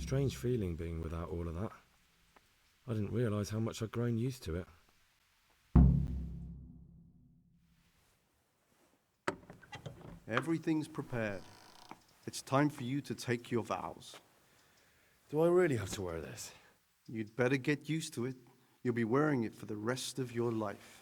Strange feeling being without all of that. I didn't realise how much I'd grown used to it. Everything's prepared. It's time for you to take your vows. Do I really have to wear this? You'd better get used to it. You'll be wearing it for the rest of your life.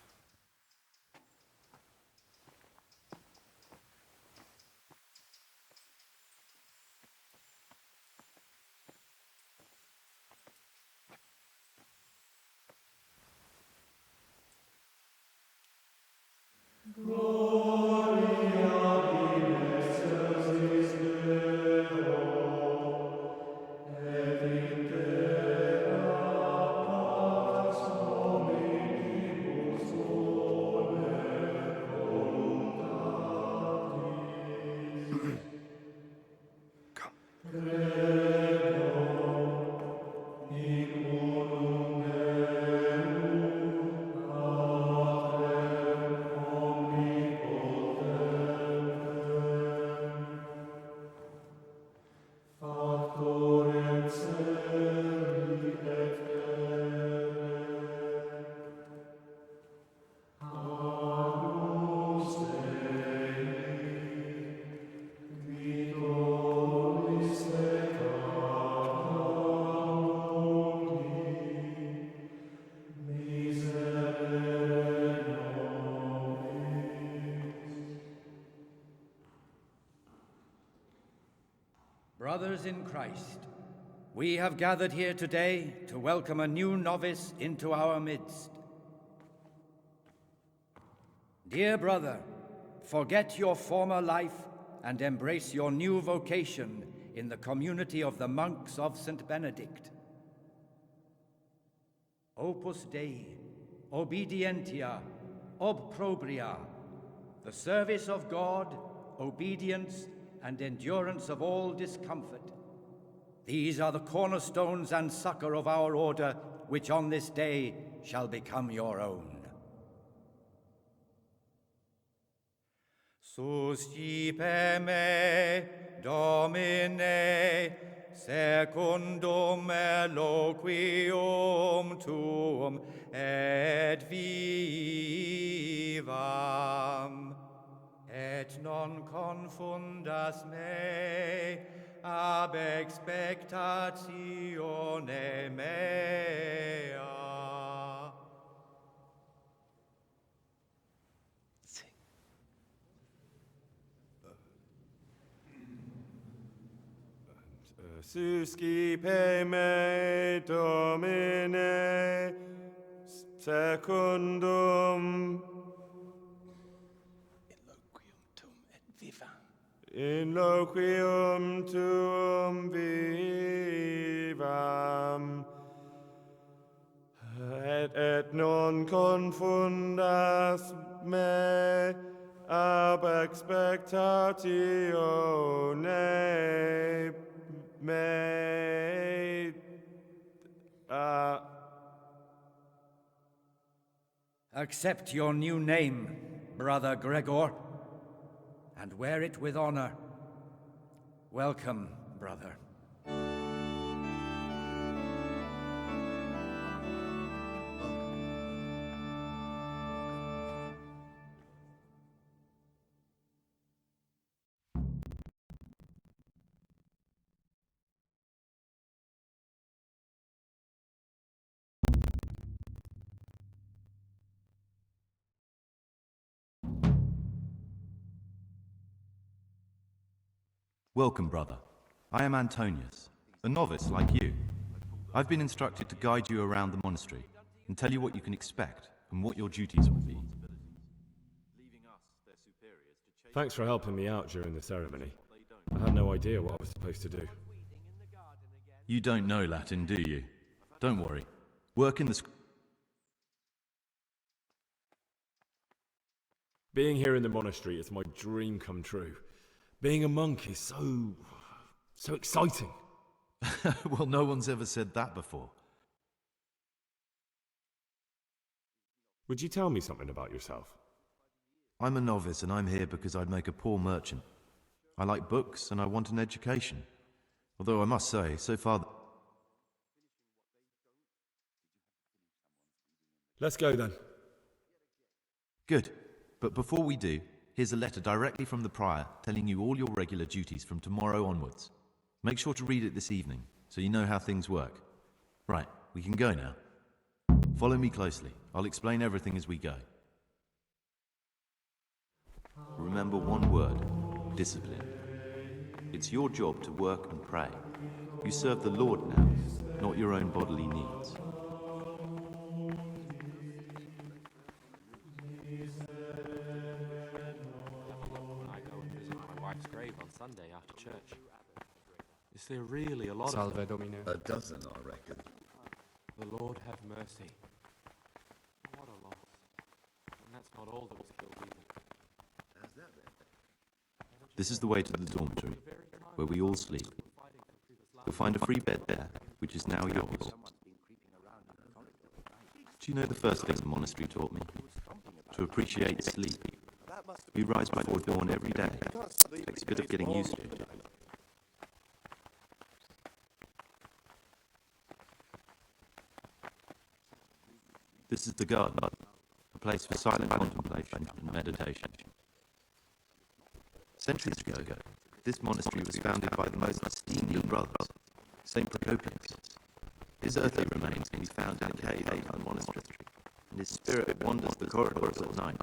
Brothers in Christ, we have gathered here today to welcome a new novice into our midst. Dear brother, forget your former life and embrace your new vocation in the community of the monks of St. Benedict. Opus Dei, obedientia, obprobria, the service of God, obedience, and endurance of all discomfort. These are the cornerstones and succor of our order, which on this day shall become your own. Suscipe me, Domine, secundum eloquium tuum, et vivam. Et non confundas me ab expectatione mea. Suscipe me, Domine, secundum in loquium tuum vivam, et non confundas me ab expectatione mea. Accept your new name, Brother Gregor, and wear it with honor. Welcome, brother. Welcome, brother. I am Antonius, a novice like you. I've been instructed to guide you around the monastery and tell you what you can expect and what your duties will be. Thanks for helping me out during the ceremony. I had no idea what I was supposed to do. You don't know Latin, do you? Don't worry. Work in the Being here in the monastery is my dream come true. Being a monk is so exciting. Well, no one's ever said that before. Would you tell me something about yourself? I'm a novice and I'm here because I'd make a poor merchant. I like books and I want an education. Although I must say, so far... Let's go then. Good. But before we do, here's a letter directly from the prior telling you all your regular duties from tomorrow onwards. Make sure to read it this evening, so you know how things work. Right, we can go now. Follow me closely. I'll explain everything as we go. Remember one word: discipline. It's your job to work and pray. You serve the Lord now, not your own bodily needs. I go and visit my wife's grave on Sunday after church. Is there really a lot Salve of them? Domine. A dozen, I reckon. The Lord have mercy. What a loss. And that's not all that was killed either. How's that then? This is the way to the dormitory, where we all sleep. You'll find a free bed there, which is now yours. Do you know the first thing the monastery taught me? To appreciate sleep. We rise before dawn every day. It takes a bit of getting used to. This is the garden, a place for silent contemplation and meditation. Centuries ago, this monastery was founded by the most esteemed of brothers, Saint Procopius. His earthly remains can be found in a cave in the monastery, and his spirit wanders the corridors at night,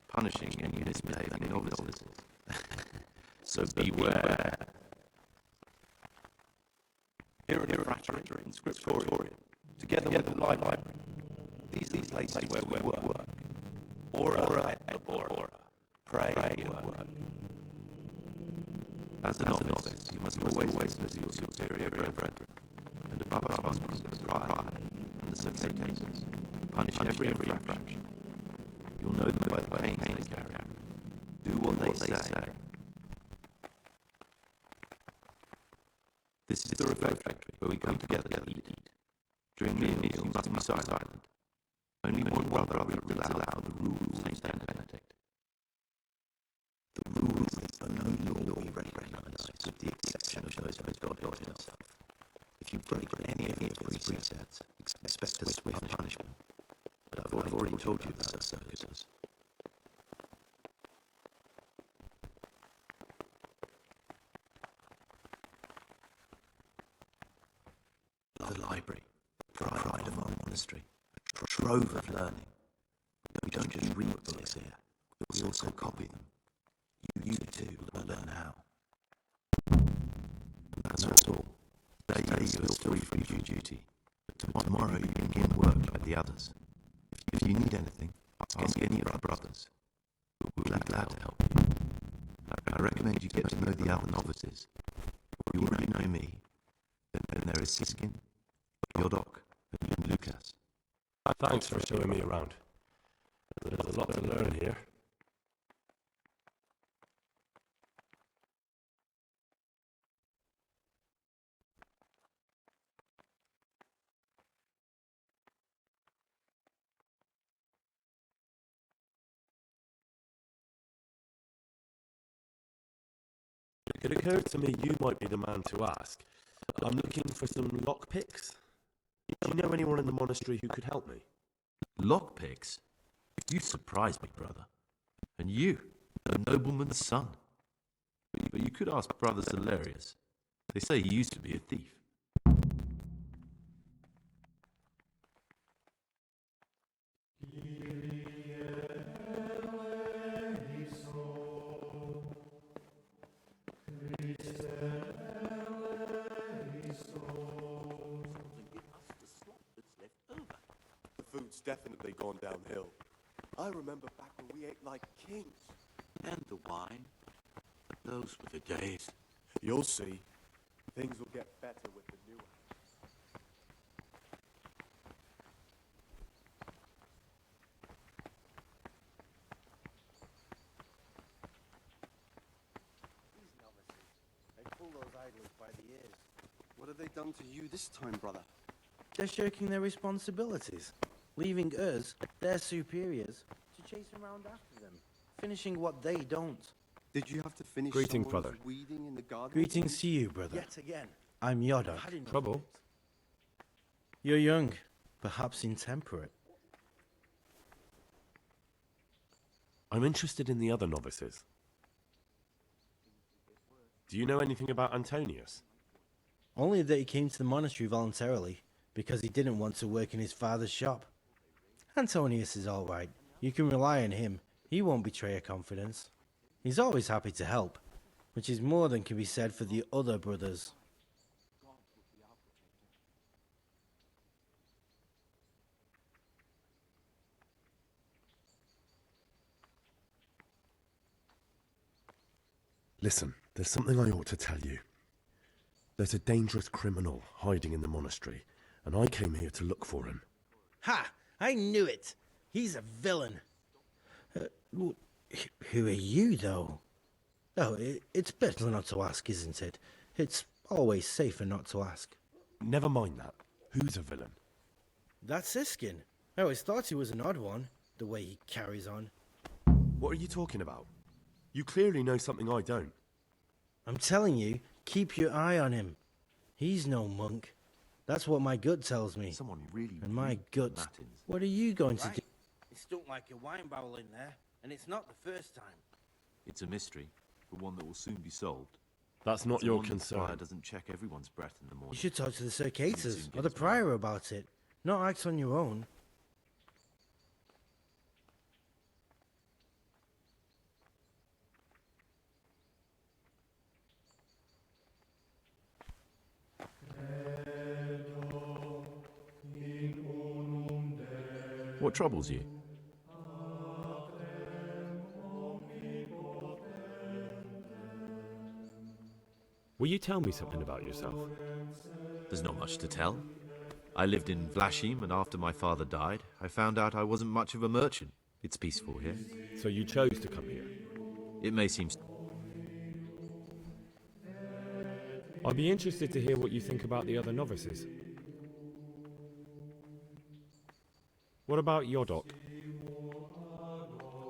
punishing any misbehaving novices. So beware. Here at the refractory and scriptorium, together with the library, these are the places where we work. Ora et labora. Pray and work. As a novice, you must always listen to your superior brethren, and above our husbands, the prior and the successors, punish every infraction. You'll know them by the pains they carry. Do what they say. This is the refectory where we come together to eat. During meals, you must be silent. Only one brother will allow the rules of Saint Benedict. The rules are no law we recognize, with the exception of those of God himself. If you break any of his precepts, expect a swift punishment. But I've already told you that, Circus. The library, the pride of our monastery, a trove of learning. We don't just read books here, we also copy them. You too will learn how. And that's all. Today you are still free from duty. But tomorrow you begin work like the others. If you need anything, ask any of our brothers. We'll be glad to help you. I recommend you get to know the other novices. You already know me. Then there is Siskin, Yodok, and Lucas. Thanks for showing me around. There's a lot to learn here. It occurred to me you might be the man to ask. I'm looking for some lockpicks. Do you know anyone in the monastery who could help me? Lockpicks? You surprise me, brother. And you, a nobleman's son. But you could ask Brother Celerius. They say he used to be a thief. The food's definitely gone downhill. I remember back when we ate like kings. And the wine. Those were the days. You'll see. Things will get better with the new one. These novices, they pull those idlers by the ears. What have they done to you this time, brother? They're shirking their responsibilities, leaving us, their superiors, to chase around after them, finishing what they don't. Did you have to finish Greetings, someone's brother. weeding in the garden? Greetings to you, brother. Yet again. I'm Yoda. Trouble? You're young, perhaps intemperate. I'm interested in the other novices. Do you know anything about Antonius? Only that he came to the monastery voluntarily, because he didn't want to work in his father's shop. Antonius is all right. You can rely on him. He won't betray your confidence. He's always happy to help, which is more than can be said for the other brothers. Listen, there's something I ought to tell you. There's a dangerous criminal hiding in the monastery, and I came here to look for him. Ha! I knew it! He's a villain. Who are you, though? Oh, it's better not to ask, isn't it? It's always safer not to ask. Never mind that. Who's a villain? That's Siskin. I always thought he was an odd one, the way he carries on. What are you talking about? You clearly know something I don't. I'm telling you, keep your eye on him. He's no monk. That's what my gut tells me. Someone really. And my guts. What are you going to do? It stunk like a wine barrel in there, and it's not the first time. It's a mystery, but one that will soon be solved. That's not It's a your wonder the concern. fire doesn't check everyone's breath in the morning. You should talk to the Circators soon or get the his Prior about it. Not act on your own. What troubles you? Will you tell me something about yourself? There's not much to tell. I lived in Vlashim, and after my father died, I found out I wasn't much of a merchant. It's peaceful here. So you chose to come here? It may seem... I'd be interested to hear what you think about the other novices. What about Yodok?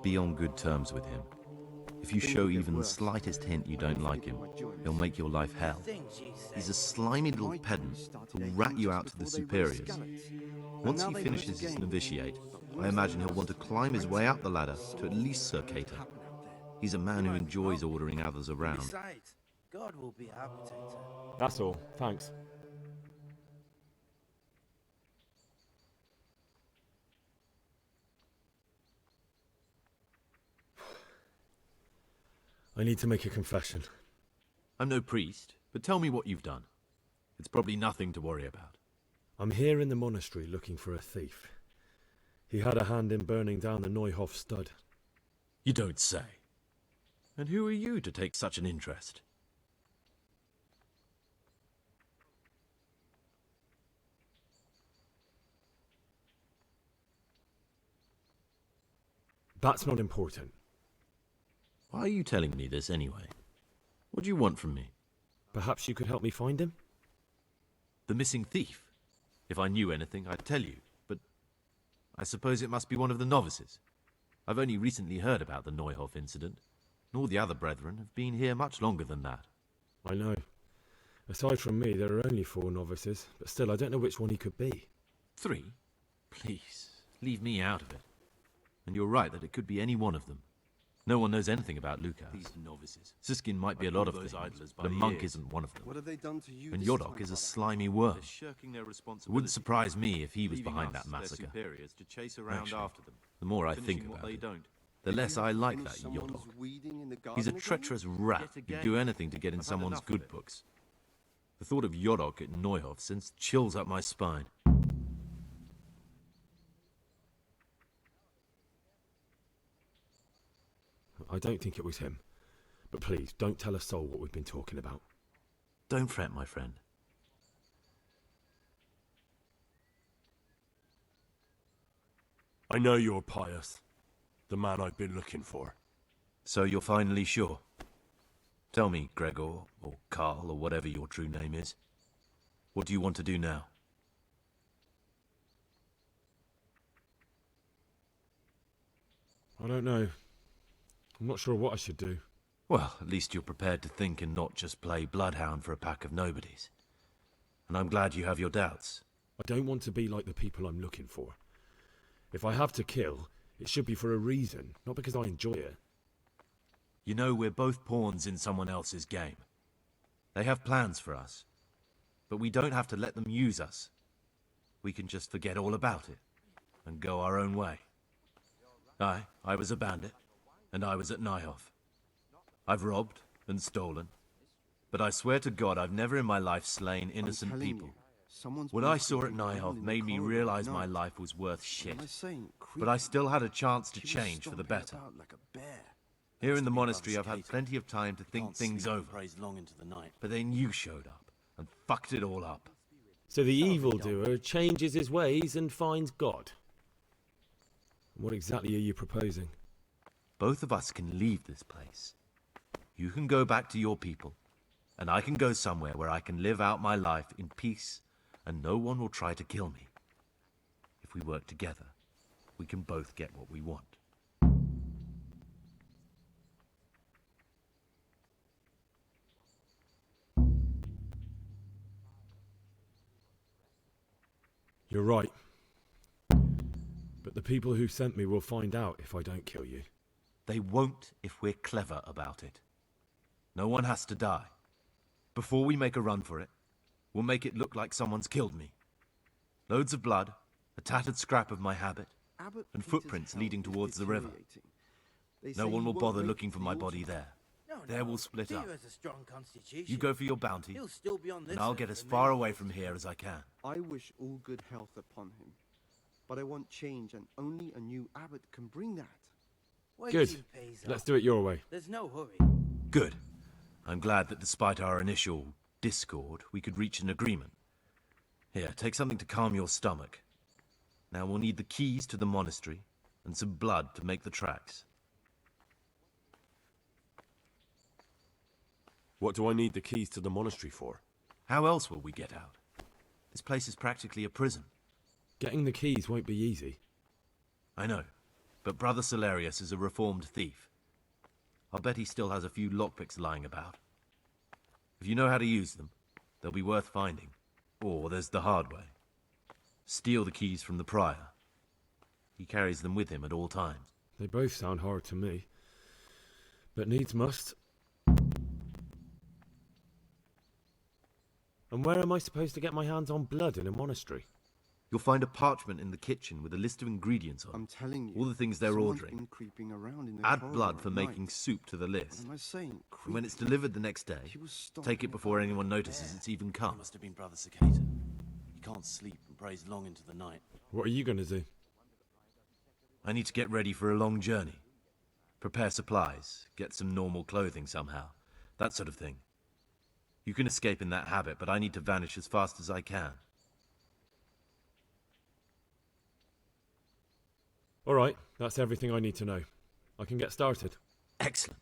Be on good terms with him. If you show even the slightest hint you don't like him, he'll make your life hell. He's a slimy little pedant who'll rat you out to the superiors. Once he finishes his novitiate, I imagine he'll want to climb his way up the ladder to at least Circator. He's a man who enjoys ordering others around. Besides, God will be our protector. That's all, thanks. I need to make a confession. I'm no priest, but tell me what you've done. It's probably nothing to worry about. I'm here in the monastery looking for a thief. He had a hand in burning down the Neuhof stud. You don't say. And who are you to take such an interest? That's not important. Why are you telling me this anyway? What do you want from me? Perhaps you could help me find him? The missing thief? If I knew anything, I'd tell you, but I suppose it must be one of the novices. I've only recently heard about the Neuhof incident, and all the other brethren have been here much longer than that. I know. Aside from me, there are only 4 novices, but still, I don't know which one he could be. 3? Please, leave me out of it. And you're right that it could be any one of them. No one knows anything about Lucas. These novices. Siskin might be a lot of things, but a monk isn't one of them. What have they done to you? And this Yodok time, is a Father? slimy worm. It wouldn't surprise me if he was behind that massacre. Actually, the more I think about it, the less I like that Someone's Yodok. weeding in the He's a garden again? treacherous rat who'd do anything to get in someone's good books. The thought of Yodok at Neuhof sends chills up my spine. I don't think it was him. But please, don't tell a soul what we've been talking about. Don't fret, my friend. I know you're pious. The man I've been looking for. So you're finally sure? Tell me, Gregor, or Karl, or whatever your true name is. What do you want to do now? I don't know. I'm not sure what I should do. Well, at least you're prepared to think and not just play bloodhound for a pack of nobodies. and I'm glad you have your doubts. I don't want to be like the people I'm looking for. If I have to kill, it should be for a reason, not because I enjoy it. You know, we're both pawns in someone else's game. They have plans for us, but we don't have to let them use us. We can just forget all about it and go our own way. I was a bandit, and I was at Nyhoff. I've robbed and stolen, but I swear to God I've never in my life slain innocent people. What I saw at Nyhoff made me realize my life was worth shit, but I still had a chance to change for the better. Here in the monastery I've had plenty of time to think things over, but then you showed up and fucked it all up. So the evildoer changes his ways and finds God. What exactly are you proposing? Both of us can leave this place. You can go back to your people, and I can go somewhere where I can live out my life in peace, and no one will try to kill me. If we work together, we can both get what we want. You're right. But the people who sent me will find out if I don't kill you. They won't if we're clever about it. No one has to die. Before we make a run for it, we'll make it look like someone's killed me. Loads of blood, a tattered scrap of my habit, and footprints leading towards the river. No one will bother looking for my body there. There we'll split up. You go for your bounty, and I'll get as far away from here as I can. I wish all good health upon him, but I want change, and only a new abbot can bring that. Good. Let's do it your way. There's no hurry. Good. I'm glad that despite our initial discord, we could reach an agreement. Here, take something to calm your stomach. Now we'll need the keys to the monastery, and some blood to make the tracks. What do I need the keys to the monastery for? How else will we get out? This place is practically a prison. Getting the keys won't be easy. I know, but Brother Solarius is a reformed thief. I'll bet he still has a few lockpicks lying about. If you know how to use them, they'll be worth finding. Or there's the hard way. Steal the keys from the prior. He carries them with him at all times. They both sound hard to me. But needs must. And where am I supposed to get my hands on blood in a monastery? You'll find a parchment in the kitchen with a list of ingredients on it. I'm telling you, all the things they're someone's ordering. been creeping around in the Add corridor blood for at making night. soup to the list. Am I saying And when it's creepy? delivered the next day, He was stomping take it before about anyone like a notices bear. it's even come. Must have been Brother Cicada. He can't sleep and prays long into the night. What are you going to do? I need to get ready for a long journey. Prepare supplies, get some normal clothing somehow. That sort of thing. You can escape in that habit, but I need to vanish as fast as I can. All right, that's everything I need to know. I can get started. Excellent.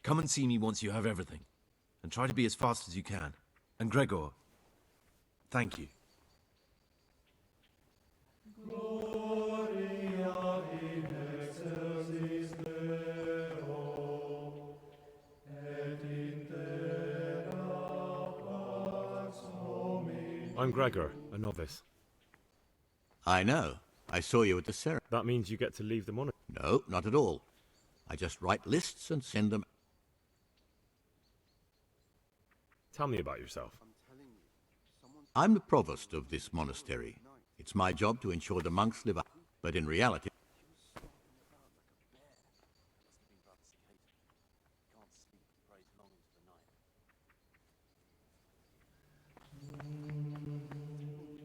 Come and see me once you have everything. And try to be as fast as you can. And Gregor, thank you. I'm Gregor, a novice. I know. I saw you at the ceremony. That means you get to leave the monastery. No, not at all. I just write lists and send them. Tell me about yourself. I'm the provost of this monastery. It's my job to ensure the monks live up. But in reality,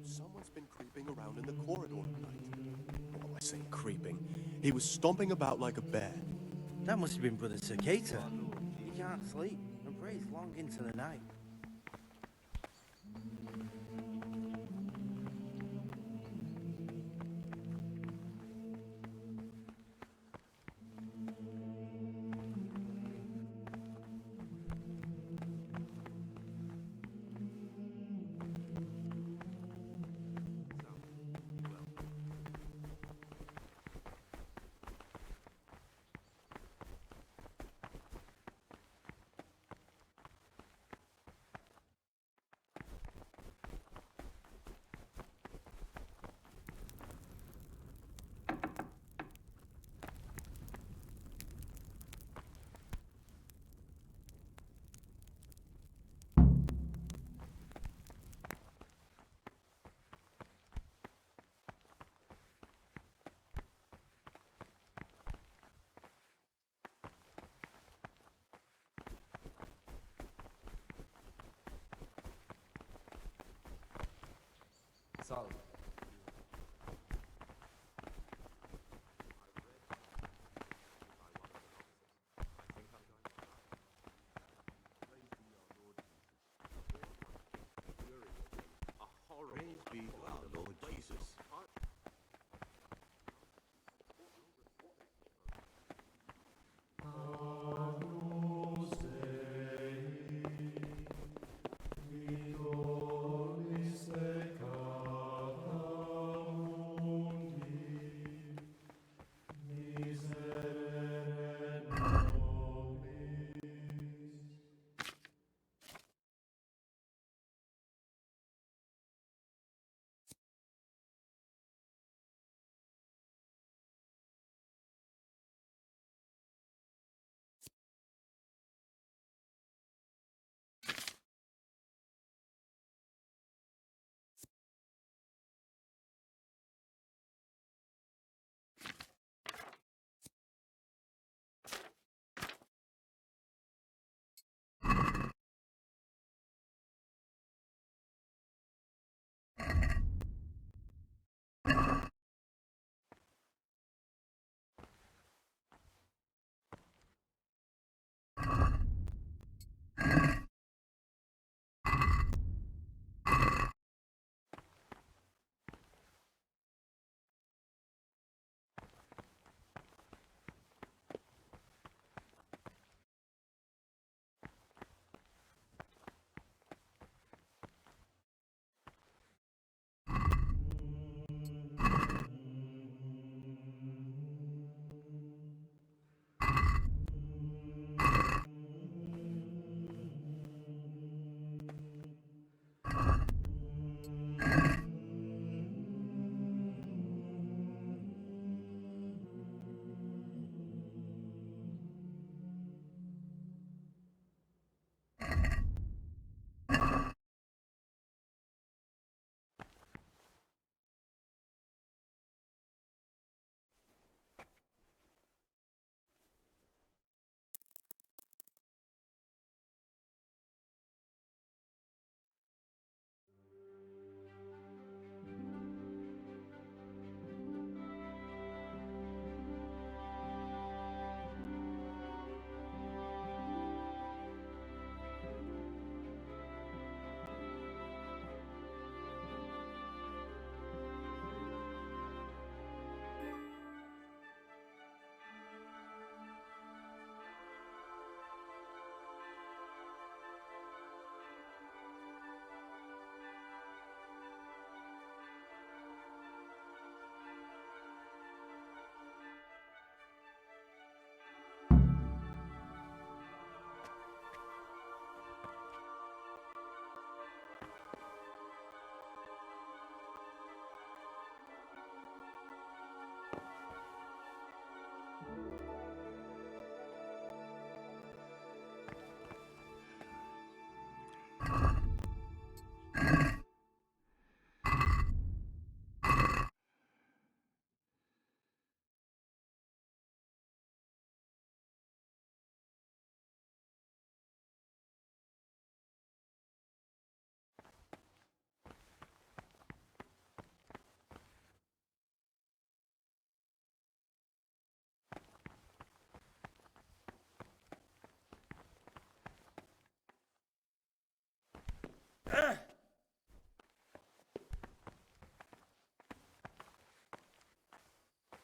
Someone's been creeping around in the corridor at night. What am I saying, creeping? He was stomping about like a bear. That must have been Brother Cicada. He can't sleep and prays long into the night. Salve. Praise be to our Lord Jesus.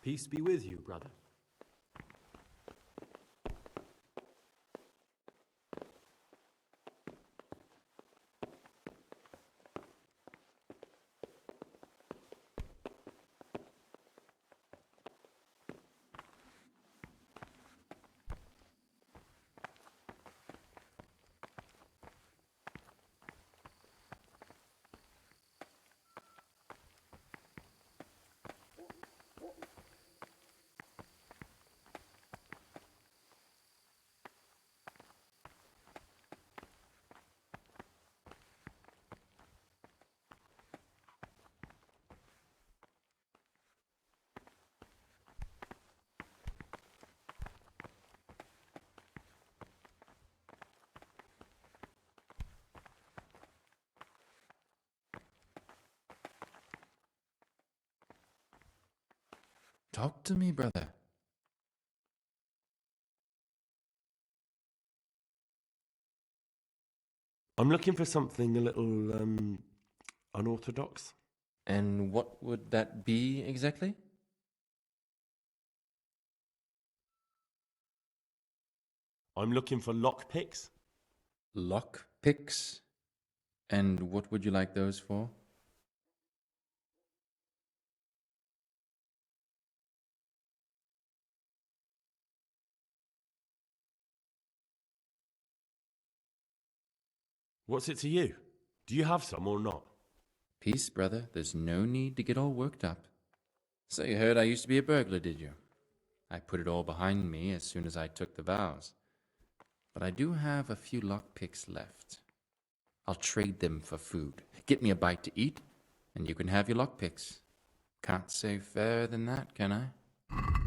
Peace be with you, brother. Talk to me, brother. I'm looking for something a little unorthodox. And what would that be exactly? I'm looking for lockpicks. Lock picks? And what would you like those for? What's it to you? Do you have some or not? Peace, brother. There's no need to get all worked up. So you heard I used to be a burglar, did you? I put it all behind me as soon as I took the vows. But I do have a few lockpicks left. I'll trade them for food. Get me a bite to eat, and you can have your lockpicks. Can't say fairer than that, can I?